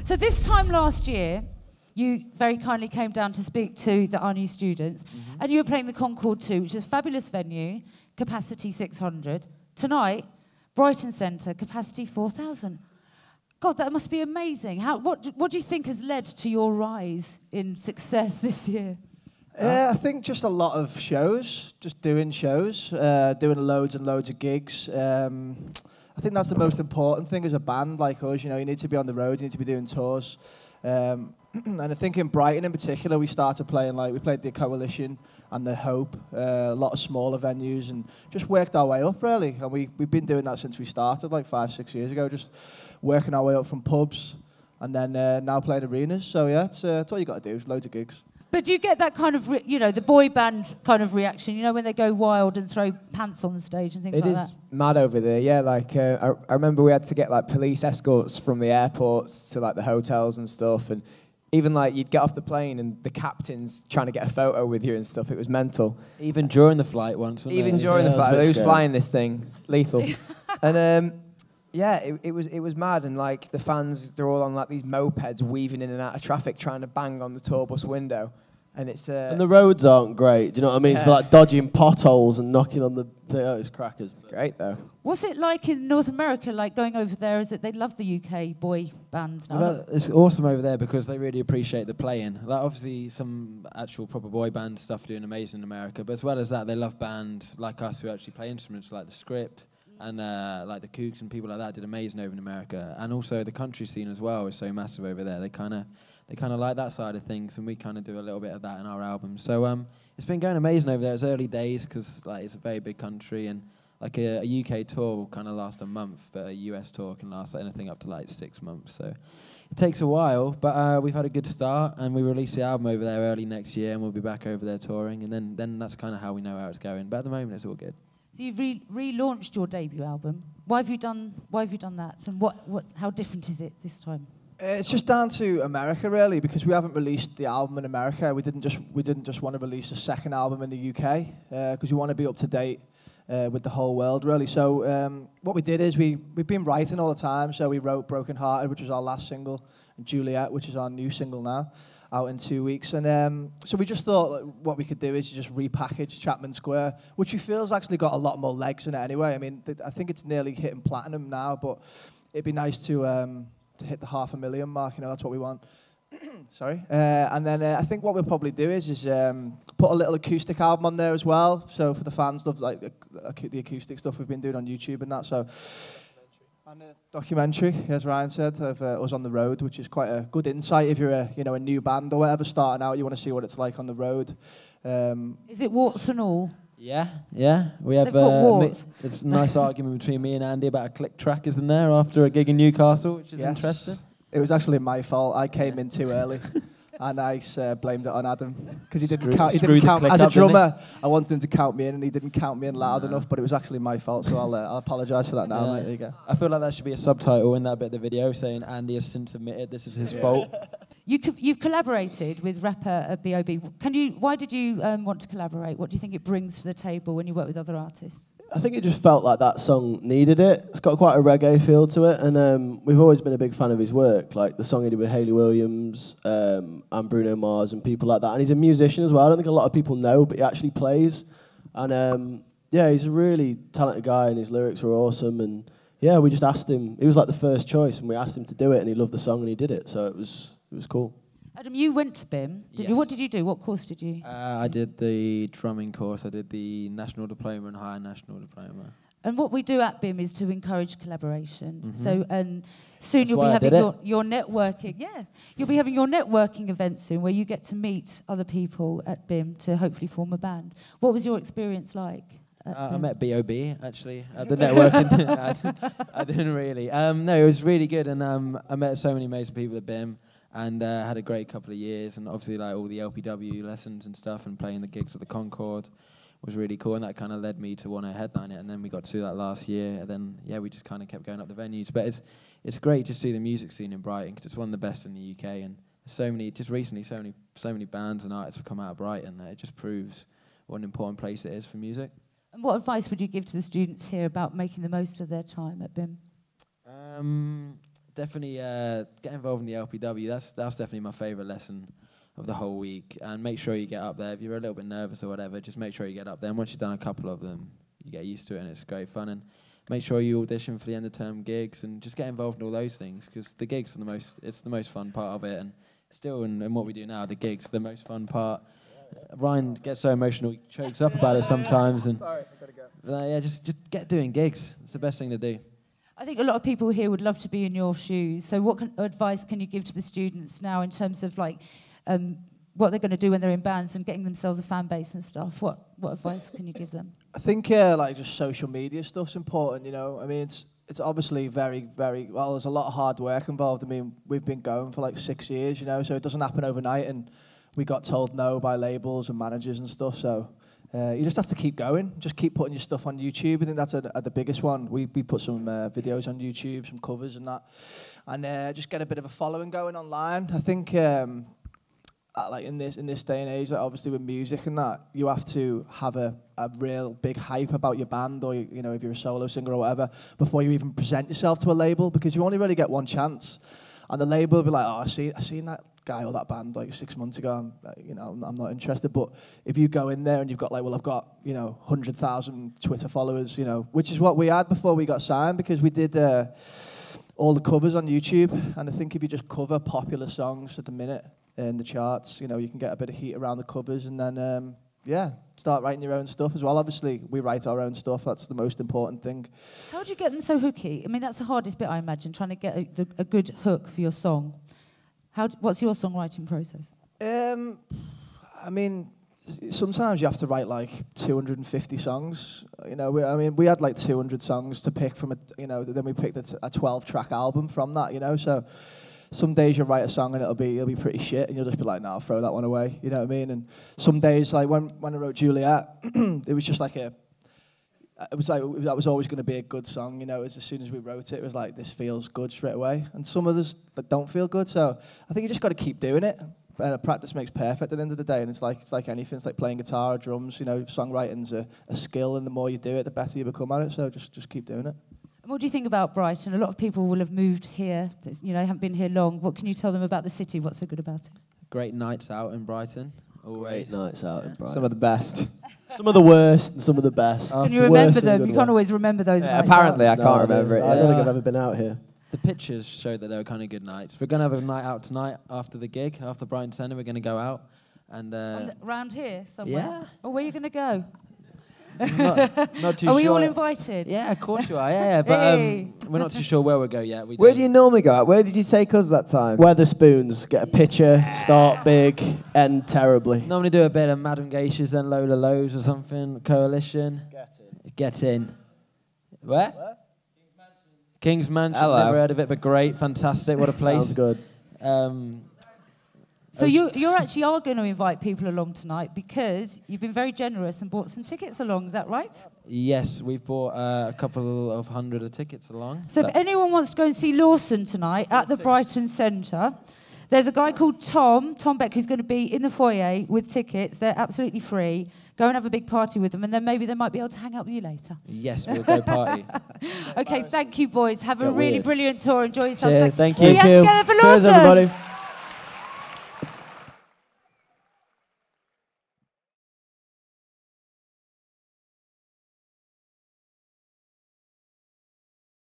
So this time last year, you very kindly came down to speak to our new students, and you were playing the Concorde 2, which is a fabulous venue, capacity 600. Tonight, Brighton Centre, capacity 4,000. God, that must be amazing. What do you think has led to your rise in success this year? I think just a lot of shows, just doing shows, doing loads and loads of gigs. I think that's the most important thing as a band like us. You know, you need to be on the road, you need to be doing tours. And I think in Brighton in particular, we started playing, we played the Coalition and the Hope, a lot of smaller venues, and just worked our way up, really. And we've been doing that since we started, 5-6 years ago, just working our way up from pubs, and then now playing arenas. So yeah, it's all you got to do, is loads of gigs. But do you get that kind of, the boy band kind of reaction, when they go wild and throw pants on the stage and things like that? It is mad over there, yeah. I remember we had to get police escorts from the airports to the hotels and stuff, and even you'd get off the plane and the captain's trying to get a photo with you and stuff. It was mental. Even during the flight once. Even during the flight, who's flying this thing? Lethal. And yeah, it was mad, and the fans, they're all on these mopeds weaving in and out of traffic, trying to bang on the tour bus window, and it's and the roads aren't great. Do you know what I mean? Yeah. It's dodging potholes and knocking on the it's crackers. It's great though. What's it like in North America? Going over there, is it they love the UK boy bands now? Well, it's awesome over there because they really appreciate the playing. Obviously, some actual proper boy band stuff doing amazing in America, but as well as that, they love bands like us who actually play instruments like the Script. And the Kooks and people like that did amazing over in America, and also the country scene as well is so massive over there. They kind of like that side of things, and we kind of do a little bit of that in our album. So it's been going amazing over there. It's early days because it's a very big country, and a UK tour will kind of last a month, but a US tour can last anything up to 6 months. So it takes a while, but we've had a good start, and we release the album over there early next year, and we'll be back over there touring, and then that's kind of how we know how it's going. But at the moment, it's all good. So you've relaunched your debut album. Why have you done that? And how different is it this time? It's just down to America, really, because we haven't released the album in America. We didn't just want to release a second album in the UK because we want to be up to date with the whole world, really. So what we did is we've been writing all the time. So we wrote Broken Hearted, which was our last single, and Juliet, which is our new single now, out in 2 weeks. And so we just thought what we could do is just repackage Chapman Square, which we feel's actually got a lot more legs in it anyway. I mean, I think it's nearly hitting platinum now, but it'd be nice to hit the 500,000 mark. That's what we want. Sorry. And then I think what we'll probably do is put a little acoustic album on there as well. So for the fans, stuff the acoustic stuff we've been doing on YouTube and that. So. And a documentary, as Ryan said, of us on the road, which is quite a good insight if you're a new band or whatever starting out. You want to see what it's like on the road. Is it warts and all? Yeah. We have it's a nice argument between me and Andy about a click track, isn't there, after a gig in Newcastle, which is interesting. It was actually my fault. I came in too early. And I blamed it on Adam because he didn't count. As a drummer, I wanted him to count me in, and he didn't count me in loud enough. But it was actually my fault, so I'll apologise for that now. Mate. There you go. I feel like that should be a subtitle in that bit of the video saying Andy has since admitted this is his fault. You've collaborated with rapper B.O.B. Why did you want to collaborate? What do you think it brings to the table when you work with other artists? I think it just felt like that song needed it. It's got quite a reggae feel to it, and we've always been a big fan of his work, like the song he did with Hayley Williams and Bruno Mars and people like that. And he's a musician as well. I don't think a lot of people know, but he actually plays. And yeah, he's a really talented guy, and his lyrics were awesome. And yeah, we just asked him. He was like the first choice, and we asked him to do it, and he loved the song, and he did it. So it was cool. Adam, you went to BIMM, didn't you? What did you do? What course did you? I did the drumming course. I did the national diploma and higher national diploma. And what we do at BIMM is to encourage collaboration. So, and soon you'll be having your networking. Yeah, you'll be having your networking event soon, where you get to meet other people at BIMM to hopefully form a band. What was your experience like? I met B.O.B. actually at the networking. I didn't really. No, it was really good, and I met so many amazing people at BIMM. And had a great couple of years, and obviously all the LPW lessons and stuff, and playing the gigs at the Concorde was really cool, and that kind of led me to want to headline it. And then we got to do that last year, and then we just kind of kept going up the venues. But it's great to see the music scene in Brighton because it's one of the best in the UK, and so many bands and artists have come out of Brighton that it just proves what an important place it is for music. And what advice would you give to the students here about making the most of their time at BIMM? definitely get involved in the LPW. That's definitely my favourite lesson of the whole week. And make sure you get up there. If you're a little bit nervous or whatever, just make sure you get up there. And once you've done a couple of them, you get used to it, and it's great fun. And make sure you audition for the end of term gigs, and just get involved in all those things, because the gigs are it's the most fun part of it. And still, in what we do now, the gigs are the most fun part. Ryan gets so emotional, he chokes up about it sometimes. And Sorry, I gotta go. yeah, just get doing gigs. It's the best thing to do. I think a lot of people here would love to be in your shoes. So what advice can you give to the students now in terms of like what they're going to do when they're in bands and getting themselves a fan base and stuff? What advice can you give them? I think like just social media stuff's important, you know. I mean, it's obviously very, very, well, there's a lot of hard work involved. I mean, we've been going for like 6 years, you know, so it doesn't happen overnight, and we got told no by labels and managers and stuff, so you just have to keep going. Just keep putting your stuff on YouTube. I think that's the biggest one. We put some videos on YouTube, some covers and that, and just get a bit of a following going online. I think like in this day and age, like obviously with music and that, you have to have a real big hype about your band, or you know, if you're a solo singer or whatever, before you even present yourself to a label, because you only really get one chance, and the label will be like, oh, I seen that guy or that band like 6 months ago, I'm not interested. But if you go in there and you've got like, well, I've got 100,000 Twitter followers, which is what we had before we got signed, because we did all the covers on YouTube, and I think if you just cover popular songs at the minute in the charts, you can get a bit of heat around the covers, and then start writing your own stuff as well. Obviously, we write our own stuff. That's the most important thing. How do you get them so hooky? I mean, that's the hardest bit, I imagine, trying to get a good hook for your song. What's your songwriting process? I mean, sometimes you have to write like 250 songs. We had like 200 songs to pick from then we picked a 12-track album from that. So some days you'll write a song and it'll be pretty shit, and you'll just be like, nah, I'll throw that one away. You know what I mean? And some days, like when I wrote Juliet, it was just like that was always going to be a good song. As soon as we wrote it was like, this feels good straight away. And some others that don't feel good. So I think you just got to keep doing it. And practice makes perfect at the end of the day. And it's like anything. It's like playing guitar or drums. Songwriting's a skill, and the more you do it, the better you become at it. So just keep doing it. And what do you think about Brighton? A lot of people will have moved here, but haven't been here long. What can you tell them about the city? What's so good about it? Great nights out in Brighton. Always. Great nights out in Brighton. Some of the best. Some of the worst and some of the best. Can you remember them? You can't always remember those nights. Apparently, I can't remember it. I don't think I've ever been out here. The pictures show that they were kind of good nights. We're going to have a night out tonight after the gig, after Brighton Centre. We're going to go out. And around here somewhere? Yeah. Or where are you going to go? Not too sure. Are we all invited? Yeah, of course you are. Yeah, but we're not too sure where we'll go yet. Where do you normally go out? Where did you take us that time? Weatherspoons. Get a picture, start big, end terribly. Normally do a bit of Madame Geishas, then Lola Lows or something. Coalition. Get in. Where? King's Mansion. Hello. Never heard of it, but great, fantastic. What a place. Sounds good. So you actually are going to invite people along tonight, because you've been very generous and bought some tickets along. Is that right? Yes, we've bought a couple of hundred of tickets along. So if anyone wants to go and see Lawson tonight at the Brighton Centre, there's a guy called Tom Beck, who's going to be in the foyer with tickets. They're absolutely free. Go and have a big party with them, and then maybe they might be able to hang out with you later. Yes, we'll go party. Okay, thank you, boys. Have a really brilliant tour. Enjoy yourselves. Cheers, thank you. Put your hands together for Lawson. Cheers, everybody.